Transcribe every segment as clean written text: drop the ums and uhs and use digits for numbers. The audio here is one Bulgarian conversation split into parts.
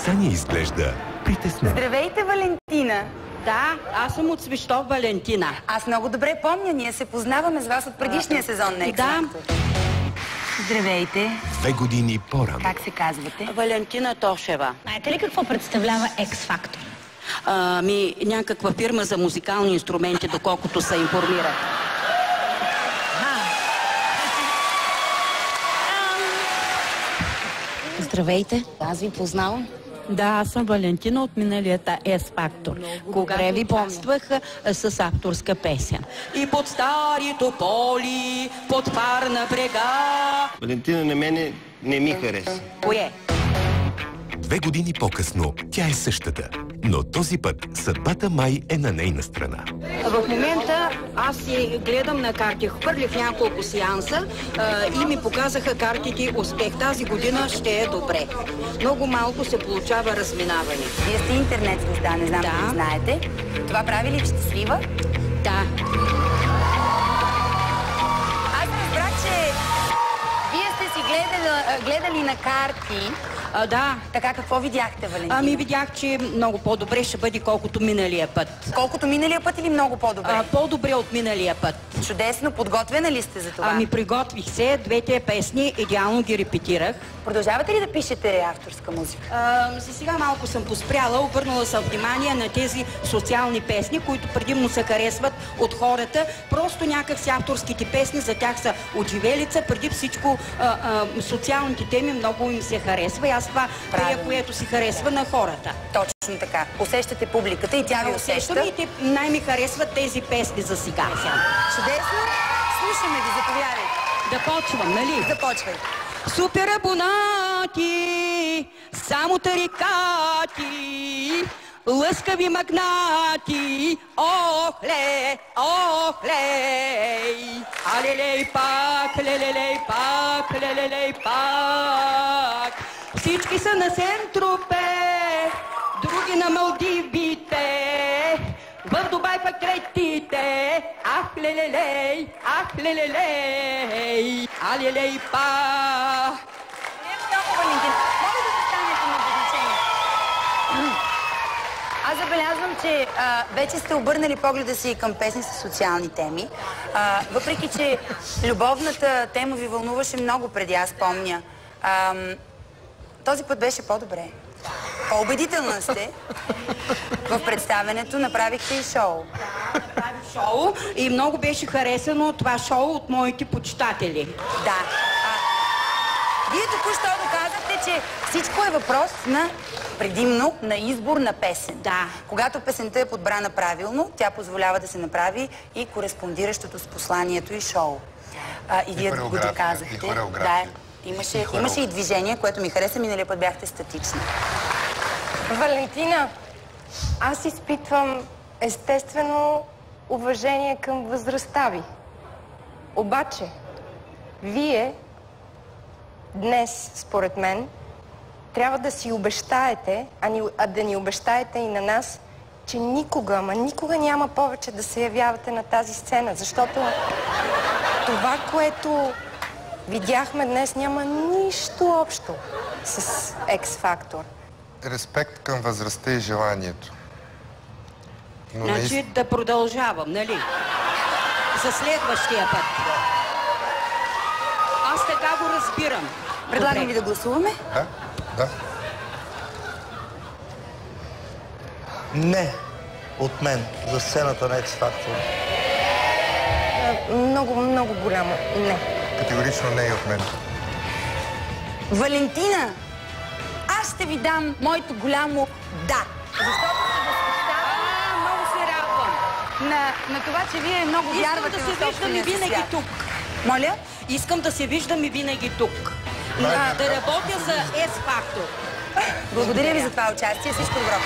Саня изглежда притеснена. Здравейте, Валентина! Да, аз съм от Свищов, Валентина. Аз много добре помня, ние се познаваме с вас от предишния сезон на X-Factor. Да. Здравейте. 2 години по-рано. Как се казвате? Валентина Тошева. Знаете ли какво представлява X-Factor? Някаква фирма за музикални инструменти, доколкото се информира. Здравейте, аз ви познавам. Да, аз съм Валентина от миналият X-Factor, когато ви помня. участвах с авторска песен. И под стари тополи, под парна брега. Валентина на мене не ми хареса. Кое? 2 години по-късно тя е същата, но този път съдбата май е на нейна страна. В момента аз си гледам на карти. Хвърлих няколко сеанса и ми показаха картите успех. Тази година ще е добре. Много малко се получава разминаване. Вие сте интернет звезда, не знам дали знаете. Това прави ли щастлива? Да. Аз разбрах, че вие сте си гледали на карти. Да. Така, какво видяхте, Валентина? Видях, че много по-добре ще бъде, колкото миналия път. Колкото миналия път или много по-добре? По-добре от миналия път. Чудесно. Подготвена ли сте за това? Приготвих се. 2 песни, идеално ги репетирах. Продължавате ли да пишете авторска музика? Сега малко съм поспряла, обърнала съм внимание на тези социални песни, които предимно се харесват от хората. Просто някакси авторските песни за тях са отживелица. Преди всичко социалните теми много им се харесва. И аз това е, което си харесва на хората. Точно така. Усещате публиката и тя ви усеща. И най-ми харесват тези песни за сега. Чудесно. Слушаме ви, заповядайте. Да почвам, нали? Започвай. Супер абонати, само тарикати, лъскави магнати, охле, охлей, алелей пак, лелелей пак, лелелей пак. Всички са на Сен-Тропе, други на Малдивите, в Дубай пък третите. Ах, лелелей, ах, лелелей, алелей па. Моля да застанете на подношение. Аз забелязвам, че вече сте обърнали погледа си към песни с социални теми. Въпреки, че любовната тема ви вълнуваше много преди, аз помня. Този път беше по-добре. По-убедителна сте. В представенето направихте и шоу. Да, направих шоу и много беше харесано това шоу от моите почитатели. Да. Вие току-що доказахте, че всичко е въпрос на предимно на избор на песен. Да. Когато песента е подбрана правилно, тя позволява да се направи и кореспондиращото с посланието и шоу. И вие го доказахте. И хореография. Да, имаше и движение, което ми хареса. Миналия път бяхте статични. Валентина, аз изпитвам естествено уважение към възрастта ви. Обаче, вие днес, според мен, трябва да си обещаете, а да ни обещаете и на нас, че никога, ама никога няма повече да се явявате на тази сцена, защото това, което видяхме днес, няма нищо общо с X-Factor. Респект към възрастта и желанието. Значи да продължавам, нали? За следващия път. Аз така го разбирам. Предлагам ви да гласуваме? Да, да. Не от мен за сцената на X-Factor. Много, много голямо не. Категорично не и от мен. Валентина, аз ще ви дам моето голямо да. Защото се възхищавам. Много се радвам. На това, че вие много вярвате в собствения си свят. Тук. Моля? Искам да се виждам и винаги тук. Да работя за X-Factor. Благодаря ви за това участие. Всичко добро.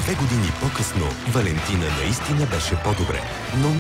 2 години по-късно Валентина наистина беше по-добре, но